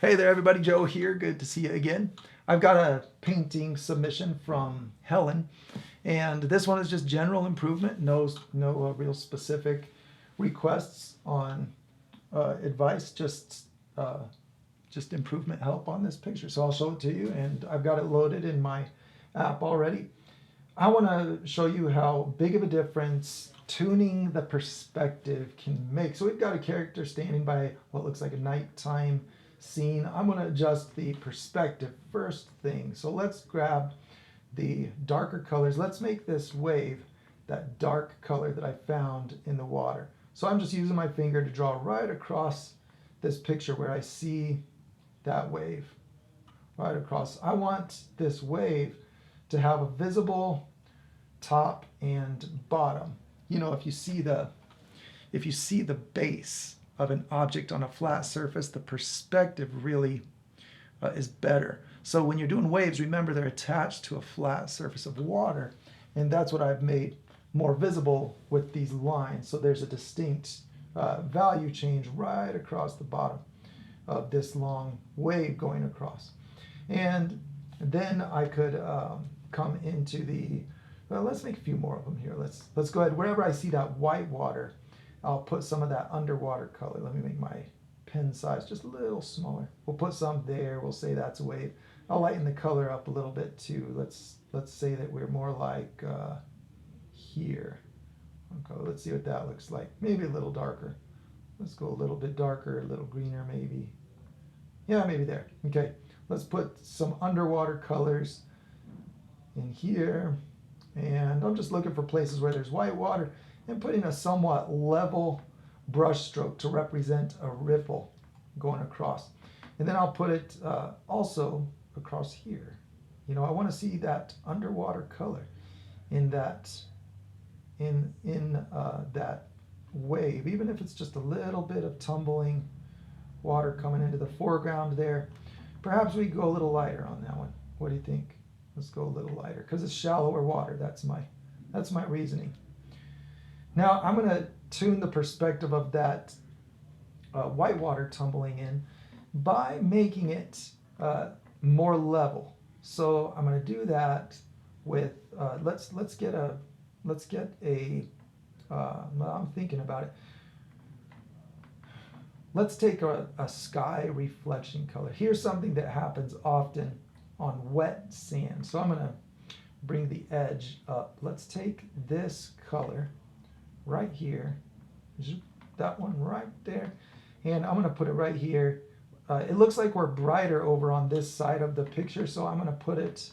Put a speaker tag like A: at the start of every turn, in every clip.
A: Hey there, everybody. Joe here. Good to see you again. I've got a painting submission from Helen, and this one is just general improvement. No real specific requests on advice. Just improvement help on this picture. So I'll show it to you, and I've got it loaded in my app already. I want to show you how big of a difference tuning the perspective can make. So we've got a character standing by what looks like a nighttime scene. I'm going to adjust the perspective first thing. So let's grab the darker colors. Let's make this wave that dark color that I found in the water. So I'm just using my finger to draw right across this picture where I see that wave right across. I want this wave to have a visible top and bottom. You know, if you see the base of an object on a flat surface, the perspective really is better. So when you're doing waves, remember they're attached to a flat surface of water, and that's what I've made more visible with these lines. So there's a distinct value change right across the bottom of this long wave going across. And then I could come into the, well, let's make a few more of them here. Let's go ahead. Wherever I see that white water, I'll put some of that underwater color. Let me make my pen size just a little smaller. We'll put some there. We'll say that's a wave. I'll lighten the color up a little bit too. Let's say that we're more like here. Okay, let's see what that looks like. Maybe a little darker. Let's go a little bit darker, a little greener maybe. Yeah, maybe there. Okay, let's put some underwater colors in here. And I'm just looking for places where there's white water and putting a somewhat level brush stroke to represent a ripple going across. And then I'll put it also across here. You know, I want to see that underwater color in that that wave, even if it's just a little bit of tumbling water coming into the foreground there. Perhaps we go a little lighter on that one. What do you think? Let's go a little lighter because it's shallower water. That's my reasoning. Now I'm going to tune the perspective of that white water tumbling in by making it more level. So I'm going to do that with let's get a I'm thinking about it. Let's take a sky reflection color. Here's something that happens often on wet sand. So I'm going to bring the edge up. Let's take this color right here, that one right there, and I'm going to put it right here. It looks like we're brighter over on this side of the picture, so I'm going to put it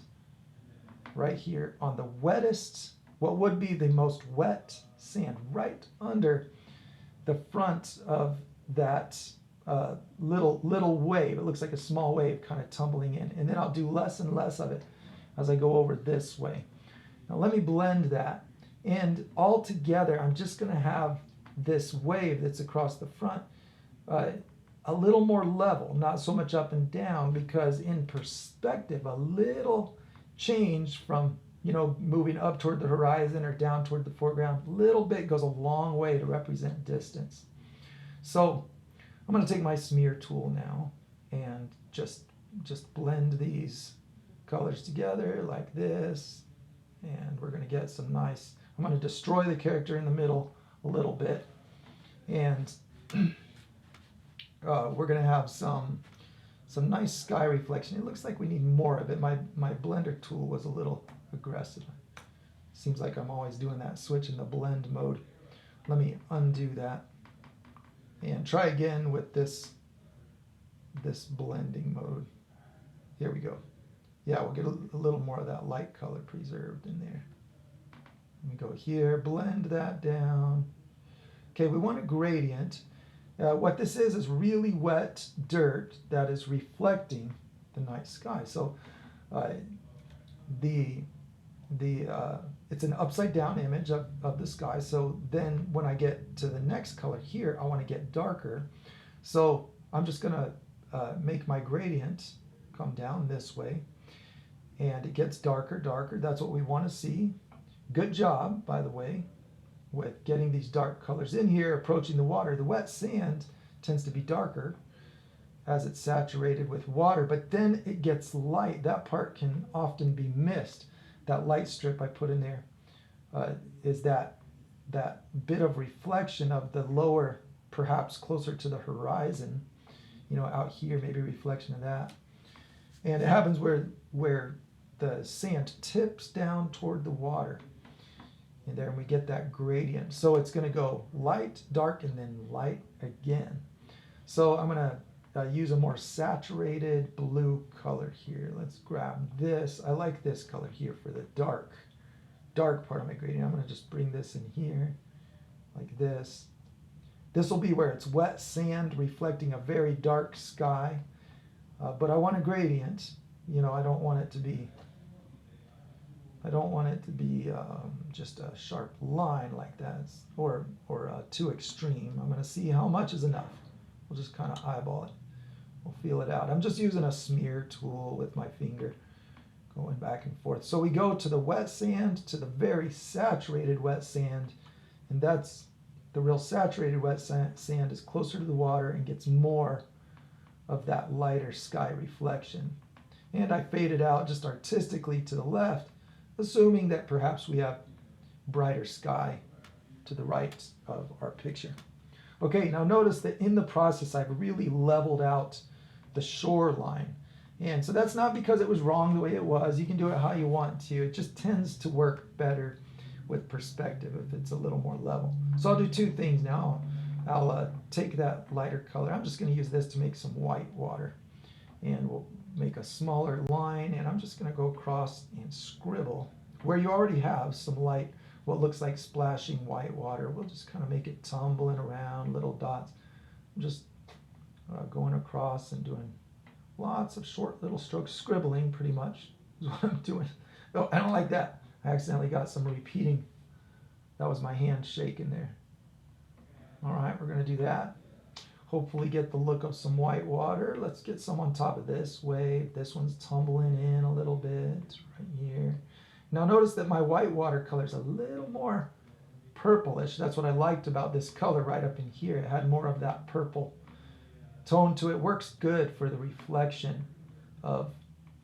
A: right here on the wettest, what would be the most wet sand, right under the front of that little wave. It looks like a small wave kind of tumbling in, and then I'll do less and less of it as I go over this way. Now let me blend that, and all together I'm just going to have this wave that's across the front a little more level, not so much up and down, because in perspective a little change from, you know, moving up toward the horizon or down toward the foreground, a little bit goes a long way to represent distance. So I'm going to take my smear tool now and just blend these colors together like this, and we're going to get some nice, I'm going to destroy the character in the middle a little bit, and we're going to have some nice sky reflection. It looks like we need more of it. My blender tool was a little aggressive. Seems like I'm always doing that switch in the blend mode. Let me undo that and try again with this blending mode. Here we go. Yeah, we'll get a little more of that light color preserved in there. Let me go here, blend that down. Okay, we want a gradient. What this is really wet dirt that is reflecting the night sky. So it's an upside down image of the sky. So then when I get to the next color here, I want to get darker. So I'm just going to make my gradient come down this way, and it gets darker. That's what we want to see. Good job, by the way, with getting these dark colors in here, approaching the water. The wet sand tends to be darker. as it's saturated with water, but then it gets light. That part can often be missed. That light strip I put in there is that bit of reflection of the lower, perhaps closer to the horizon, out here, maybe reflection of that. And it happens where the sand tips down toward the water. And there we get that gradient. So it's going to go light, dark, and then light again. So I'm going to use a more saturated blue color here. Let's grab this. I like this color here for the dark part of my gradient. I'm going to just bring this in here like this. This will be where it's wet sand reflecting a very dark sky. But I want a gradient. I don't want it to be just a sharp line like that, or too extreme. I'm going to see how much is enough. We'll just kind of eyeball it. We'll feel it out. I'm just using a smear tool with my finger, going back and forth. So we go to the wet sand, to the very saturated wet sand, and that's the real saturated wet sand is closer to the water and gets more of that lighter sky reflection. And I fade it out just artistically to the left, assuming that perhaps we have brighter sky to the right of our picture. Okay, now notice that in the process I've really leveled out the shoreline. And so that's not because it was wrong the way it was. You can do it how you want to. It just tends to work better with perspective if it's a little more level. So I'll do two things now. I'll take that lighter color. I'm just going to use this to make some white water. And we'll make a smaller line, and I'm just going to go across and scribble where you already have some light, what looks like splashing white water. We'll just kind of make it tumbling around, little dots. I'm just going across and doing lots of short little strokes, scribbling pretty much is what I'm doing. Oh, I don't like that. I accidentally got some repeating. That was my hand shaking there. All right, we're going to do that. Hopefully get the look of some white water. Let's get some on top of this wave. This one's tumbling in a little bit right here. Now notice that my white watercolor is a little more purplish. That's what I liked about this color right up in here. It had more of that purple tone to it. Works good for the reflection of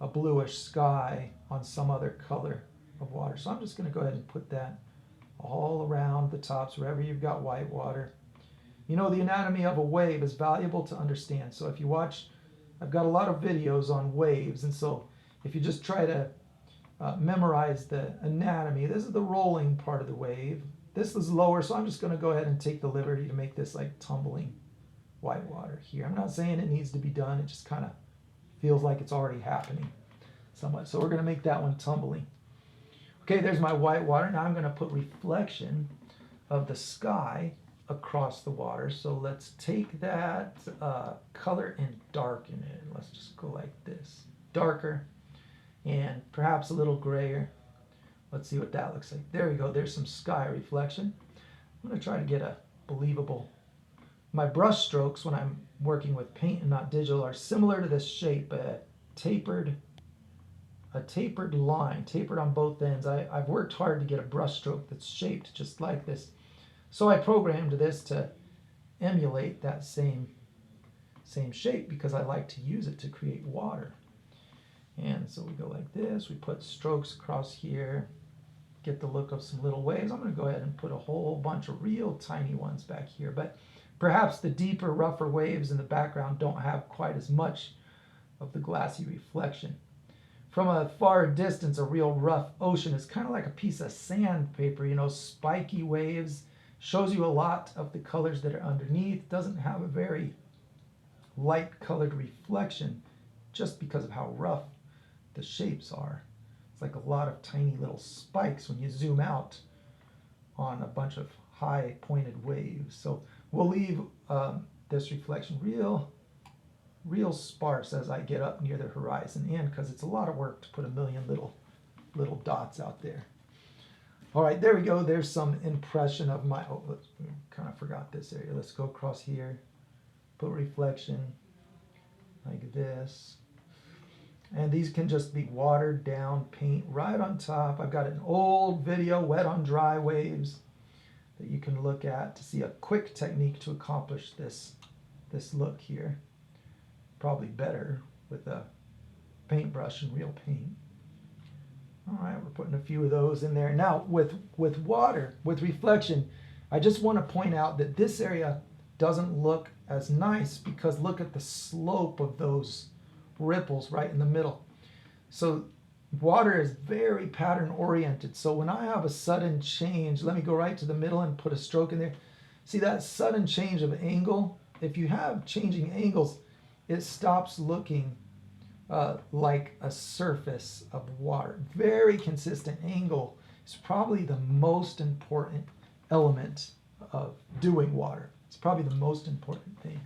A: a bluish sky on some other color of water. So I'm just going to go ahead and put that all around the tops wherever you've got white water. The anatomy of a wave is valuable to understand. So if you watch, I've got a lot of videos on waves, and so if you just try to memorize the anatomy, this is the rolling part of the wave. This is lower, so I'm just going to go ahead and take the liberty to make this like tumbling white water here. I'm not saying it needs to be done. It just kind of feels like it's already happening somewhat. So we're going to make that one tumbling. Okay, there's my white water. Now I'm going to put reflection of the sky across the water. So let's take that color and darken it. Let's just go like this. Darker and perhaps a little grayer. Let's see what that looks like. There we go. There's some sky reflection. I'm going to try to get a believable. My brush strokes when I'm working with paint and not digital are similar to this shape, a tapered line, tapered on both ends. I've worked hard to get a brush stroke that's shaped just like this. So I programmed this to emulate that same shape because I like to use it to create water. And so we go like this. We put strokes across here, get the look of some little waves. I'm going to go ahead and put a whole bunch of real tiny ones back here. But perhaps the deeper, rougher waves in the background don't have quite as much of the glassy reflection. From a far distance, a real rough ocean is kind of like a piece of sandpaper, spiky waves. Shows you a lot of the colors that are underneath. Doesn't have a very light colored reflection just because of how rough the shapes are. It's like a lot of tiny little spikes when you zoom out on a bunch of high pointed waves. So we'll leave this reflection real sparse as I get up near the horizon end because it's a lot of work to put a million little dots out there. All right, there we go. There's some impression of my, kind of forgot this area. Let's go across here, put reflection like this. And these can just be watered down paint right on top. I've got an old video, wet on dry waves, that you can look at to see a quick technique to accomplish this look here. probably better with a paintbrush and real paint. All right, we're putting a few of those in there. Now with water, with reflection, I just want to point out that this area doesn't look as nice because look at the slope of those ripples right in the middle. So water is very pattern oriented. So when I have a sudden change, let me go right to the middle and put a stroke in there. See that sudden change of angle? If you have changing angles, it stops looking like a surface of water. Very consistent angle is probably the most important element of doing water. It's probably the most important thing.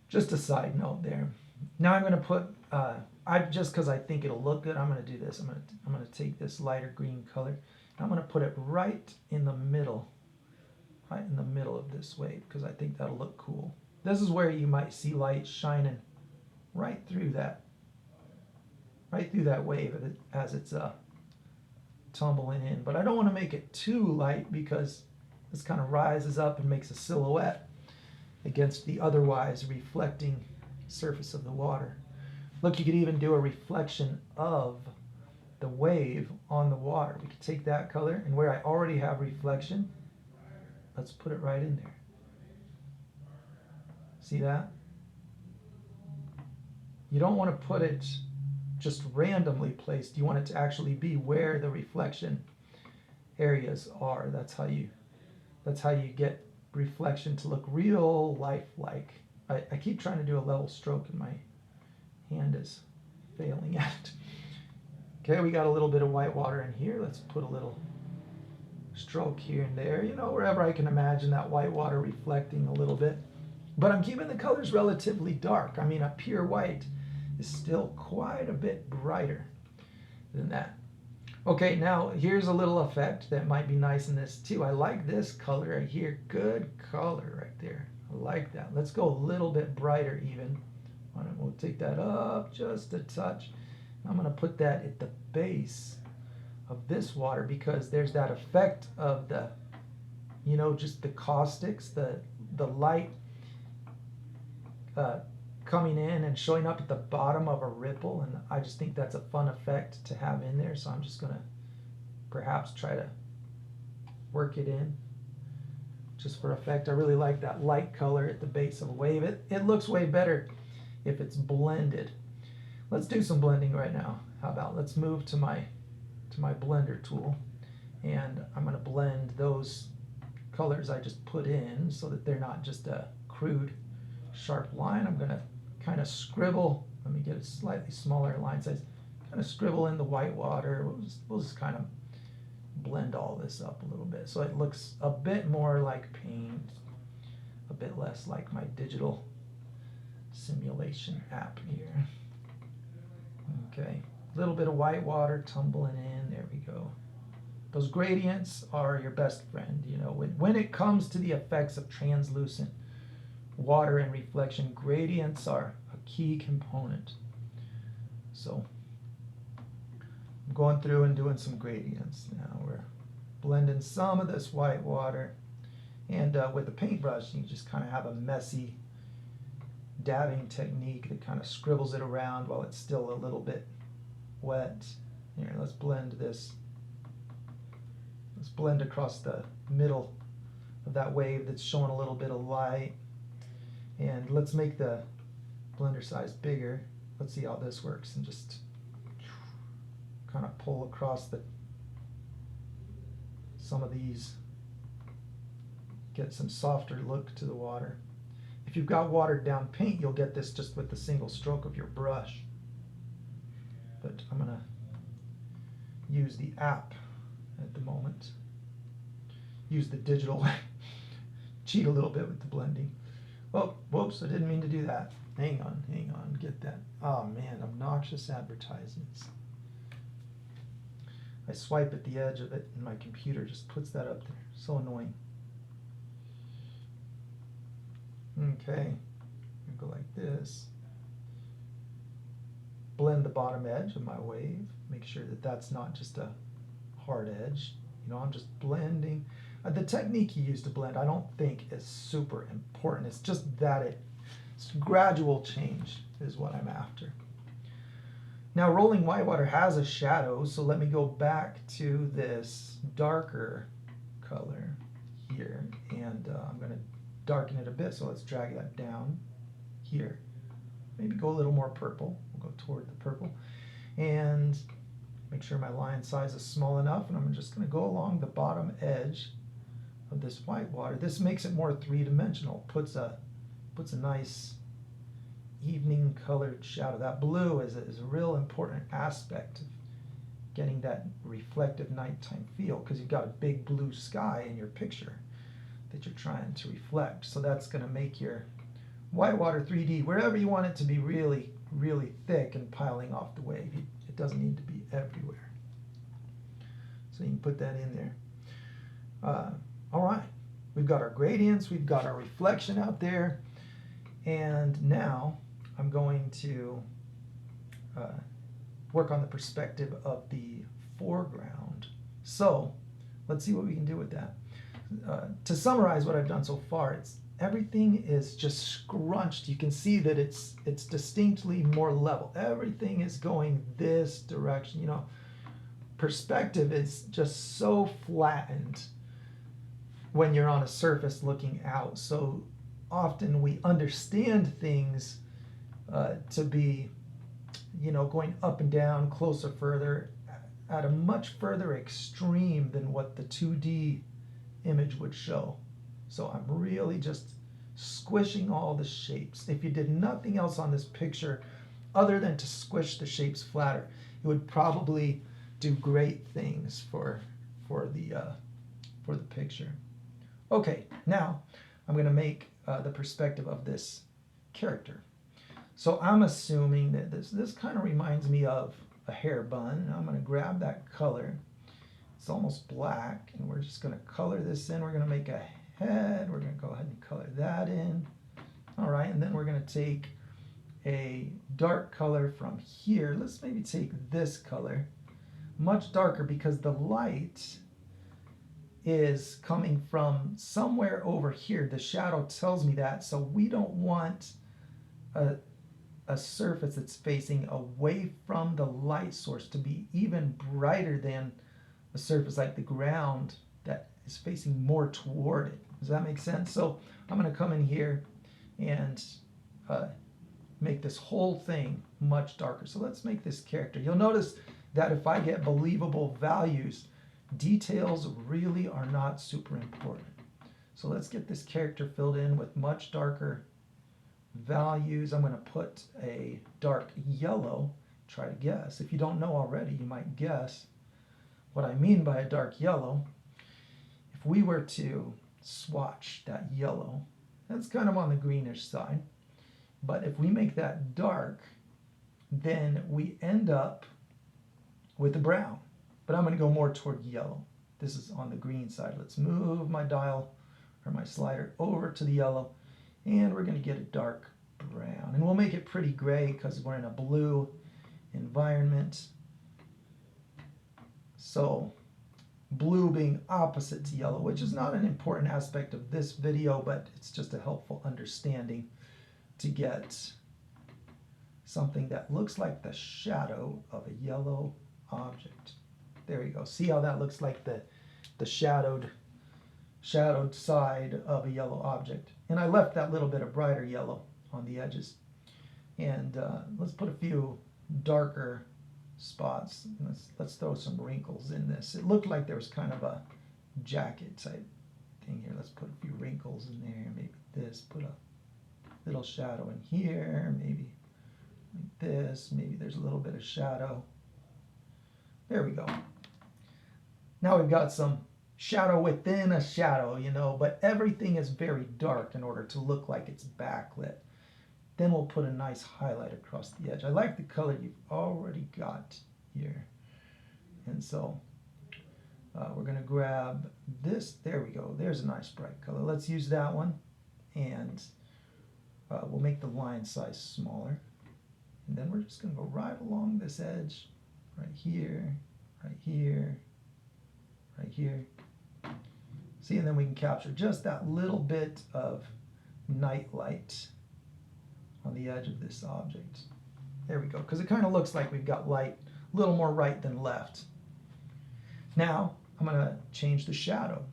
A: Just a side note there. Now I'm going to put, just because I think it'll look good, I'm going to do this. I'm going to take this lighter green color. And I'm going to put it right in the middle of this wave because I think that'll look cool. This is where you might see light shining right through that wave as it's tumbling in. But I don't want to make it too light because this kind of rises up and makes a silhouette against the otherwise reflecting surface of the water. Look, you could even do a reflection of the wave on the water. We could take that color and where I already have reflection, let's put it right in there. See that? You don't want to put it just randomly placed. You want it to actually be where the reflection areas are. That's how you get reflection to look real lifelike. I keep trying to do a level stroke and my hand is failing at it. Okay, we got a little bit of white water in here. Let's put a little stroke here and there, wherever I can imagine that white water reflecting a little bit. But I'm keeping the colors relatively dark. I mean, a pure white is still quite a bit brighter than that. Okay, now here's a little effect that might be nice in this too. I like this color right here. Good color right there. I like that. Let's go a little bit brighter even. We'll take that up just a touch. I'm going to put that at the base of this water because there's that effect of the, just the caustics, the light coming in and showing up at the bottom of a ripple, and I just think that's a fun effect to have in there, so I'm just going to perhaps try to work it in just for effect. I really like that light color at the base of a wave. It looks way better if it's blended. Let's do some blending right now. How about let's move to my blender tool, and I'm going to blend those colors I just put in so that they're not just a crude sharp line. I'm going to kind of scribble. Let me get a slightly smaller line size. Kind of scribble in the white water. We'll just kind of blend all this up a little bit so it looks a bit more like paint, a bit less like my digital simulation app here. Okay, a little bit of white water tumbling in. There we go. Those gradients are your best friend. When it comes to the effects of translucent water and reflection, gradients are a key component. So I'm going through and doing some gradients now. We're blending some of this white water, and with the paintbrush you just kind of have a messy dabbing technique that kind of scribbles it around while it's still a little bit wet. Here, let's blend this. Let's blend across the middle of that wave that's showing a little bit of light. And let's make the blender size bigger. Let's see how this works, and just kind of pull across some of these. Get some softer look to the water. If you've got watered down paint, you'll get this just with the single stroke of your brush. But I'm going to use the app at the moment. Use the digital cheat a little bit with the blending. Oh, whoops, I didn't mean to do that. Hang on, get that. Oh man, obnoxious advertisements. I swipe at the edge of it and my computer just puts that up there. So annoying. Okay, go like this. Blend the bottom edge of my wave. Make sure that that's not just a hard edge. I'm just blending. The technique you use to blend, I don't think is super important. It's just that It's gradual change is what I'm after. Now rolling whitewater has a shadow, so let me go back to this darker color here, and I'm going to darken it a bit, so let's drag that down here. Maybe go a little more purple. We'll go toward the purple. And make sure my line size is small enough, and I'm just going to go along the bottom edge of this whitewater. This makes it more three-dimensional, puts a nice evening colored shadow. That blue is a real important aspect of getting that reflective nighttime feel, because you've got a big blue sky in your picture that you're trying to reflect. So that's going to make your whitewater 3D, wherever you want it to be, really, really thick and piling off the wave. It doesn't need to be everywhere. So you can put that in there. All right, we've got our gradients, we've got our reflection out there, and now I'm going to work on the perspective of the foreground. So let's see what we can do with that. To summarize what I've done so far, everything is just scrunched. You can see that it's distinctly more level. Everything is going this direction. You know, perspective is just so flattened when you're on a surface looking out. So often we understand things to be, you know, going up and down, closer, further, at a much further extreme than what the 2D image would show. So I'm really just squishing all the shapes. If you did nothing else on this picture other than to squish the shapes flatter, it would probably do great things for the picture. Okay, now I'm going to make the perspective of this character. So I'm assuming that this kind of reminds me of a hair bun. I'm going to grab that color. It's almost black, and we're just going to color this in. We're going to make a head. We're going to go ahead and color that in. All right, and then we're going to take a dark color from here. Let's maybe take this color, much darker, because the light is coming from somewhere over here. The shadow tells me that, so we don't want a surface that's facing away from the light source to be even brighter than a surface like the ground that is facing more toward it. Does that make sense? So I'm going to come in here and make this whole thing much darker. So let's make this character. You'll notice that if I get believable values, details really are not super important. So let's get this character filled in with much darker values. I'm going to put a dark yellow. Try to guess. If you don't know already, you might guess what I mean by a dark yellow. If we were to swatch that yellow, that's kind of on the greenish side. But if we make that dark, then we end up with a brown. But I'm going to go more toward yellow. This is on the green side. Let's move my dial or my slider over to the yellow, and we're going to get a dark brown. And we'll make it pretty gray because we're in a blue environment. So blue being opposite to yellow, which is not an important aspect of this video, but it's just a helpful understanding to get something that looks like the shadow of a yellow object. There you go. See how that looks like the shadowed side of a yellow object. And I left that little bit of brighter yellow on the edges. And let's put a few darker spots. Let's throw some wrinkles in this. It looked like there was kind of a jacket type thing here. Let's put a few wrinkles in there. Maybe this. Put a little shadow in here. Maybe like this. Maybe there's a little bit of shadow. There we go. Now we've got some shadow within a shadow, you know, but everything is very dark in order to look like it's backlit. Then we'll put a nice highlight across the edge. I like the color you've already got here. And so we're going to grab this. There we go. There's a nice bright color. Let's use that one. And we'll make the line size smaller. And then we're just going to go right along this edge, right here, right here, right here. See, and then we can capture just that little bit of night light the edge of this object. There we go, because it kind of looks like we've got light, a little more right than left. Now, I'm going to change the shadow.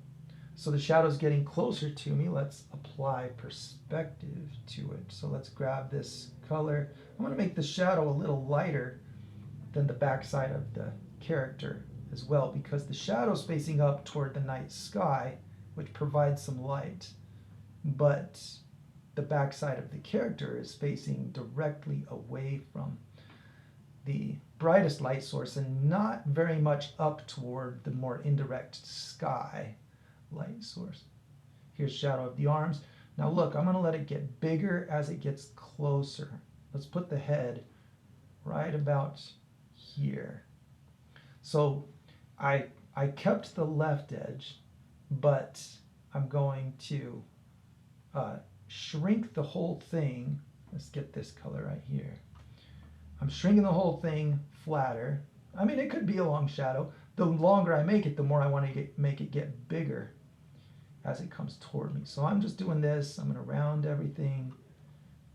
A: So the shadow's getting closer to me. Let's apply perspective to it. So let's grab this color. I'm going to make the shadow a little lighter than the backside of the character as well, because the shadow's facing up toward the night sky, which provides some light, but the backside of the character is facing directly away from the brightest light source and not very much up toward the more indirect sky light source. Here's shadow of the arms. Now look, I'm going to let it get bigger as it gets closer. Let's put the head right about here. So I kept the left edge, but I'm going to shrink the whole thing. Let's get this color right here. I'm shrinking the whole thing flatter. I mean, it could be a long shadow. The longer I make it, the more I want to make it get bigger as it comes toward me. So I'm just doing this. I'm going to round everything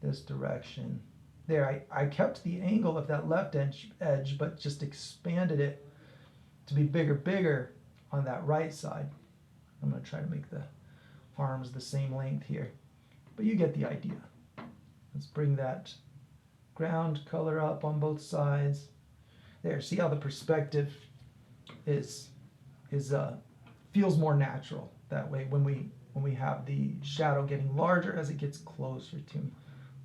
A: this direction. There, I kept the angle of that left edge, but just expanded it to be bigger on that right side. I'm going to try to make the arms the same length here, but you get the idea. Let's bring that ground color up on both sides. There, see how the perspective feels more natural that way when we have the shadow getting larger as it gets closer to me.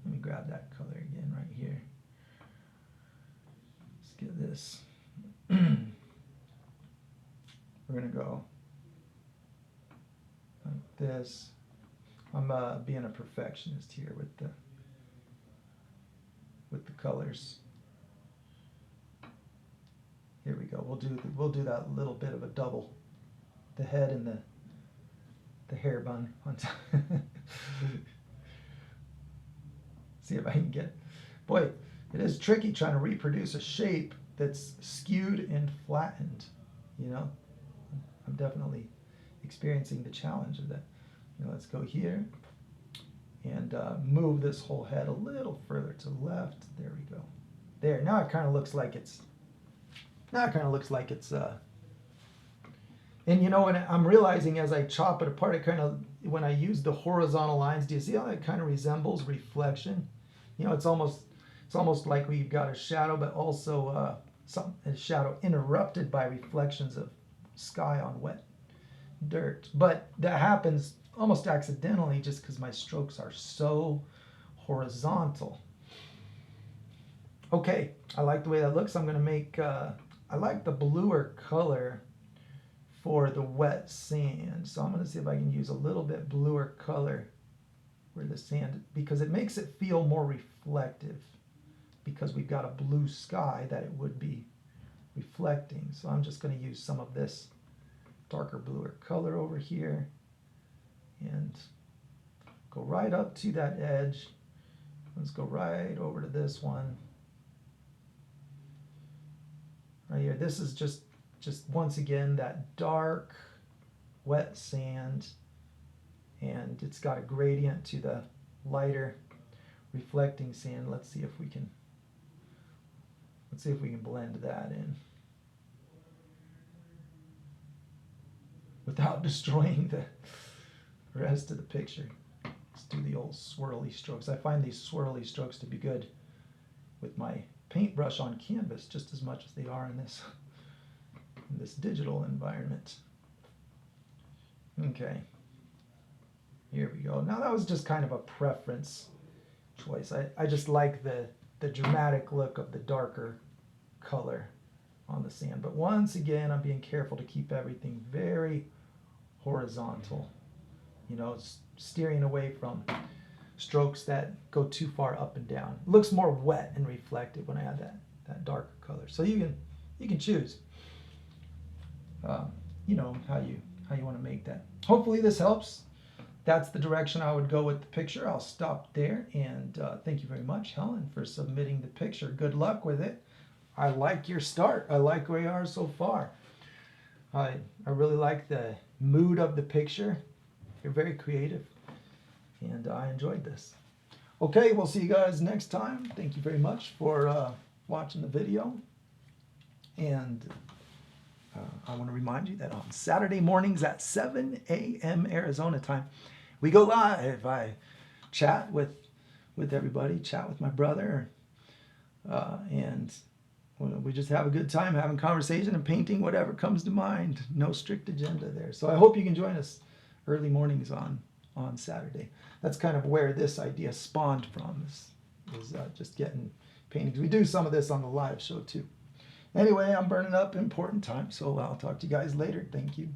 A: Let me grab that color again right here. Let's get this. We're gonna go like this. I'm being a perfectionist here with the colors. Here we go. We'll do that little bit of a double, the head and the hair bun on top. See if I can get. Boy, it is tricky trying to reproduce a shape that's skewed and flattened. You know, I'm definitely experiencing the challenge of that. Let's go here and move this whole head a little further to the left. There we go. There. Now it kind of looks like it's. And when I'm realizing as I chop it apart, it kind of, when I use the horizontal lines, do you see how that kind of resembles reflection? It's almost like we've got a shadow, but also a shadow interrupted by reflections of sky on wet dirt. But that happens almost accidentally just because my strokes are so horizontal. Okay, I like the way that looks. I'm going to make, I like the bluer color for the wet sand. So I'm going to see if I can use a little bit bluer color where the sand, because it makes it feel more reflective, because we've got a blue sky that it would be reflecting. So I'm just going to use some of this darker bluer color over here and go right up to that edge. Let's go right over to this one right here. This is just once again that dark wet sand, and it's got a gradient to the lighter reflecting sand. Let's see if we can blend that in without destroying the rest of the picture. Let's do the old swirly strokes. I find these swirly strokes to be good with my paintbrush on canvas just as much as they are in this digital environment. Okay, here we go. Now that was just kind of a preference choice. I just like the dramatic look of the darker color on the sand. But once again, I'm being careful to keep everything very horizontal. Steering away from strokes that go too far up and down. It looks more wet and reflective when I add that darker color. So you can choose. How you want to make that. Hopefully this helps. That's the direction I would go with the picture. I'll stop there, and thank you very much, Helen, for submitting the picture. Good luck with it. I like your start. I like where you are so far. I really like the mood of the picture. You're very creative, and I enjoyed this. Okay, we'll see you guys next time. Thank you very much for watching the video. And I want to remind you that on Saturday mornings at 7 a.m. Arizona time, we go live. I chat with everybody, chat with my brother, and we just have a good time having conversation and painting whatever comes to mind. No strict agenda there. So I hope you can join us early mornings on Saturday. That's kind of where this idea spawned from, is just getting paintings. We do some of this on the live show too. Anyway, I'm burning up important time, so I'll talk to you guys later. Thank you.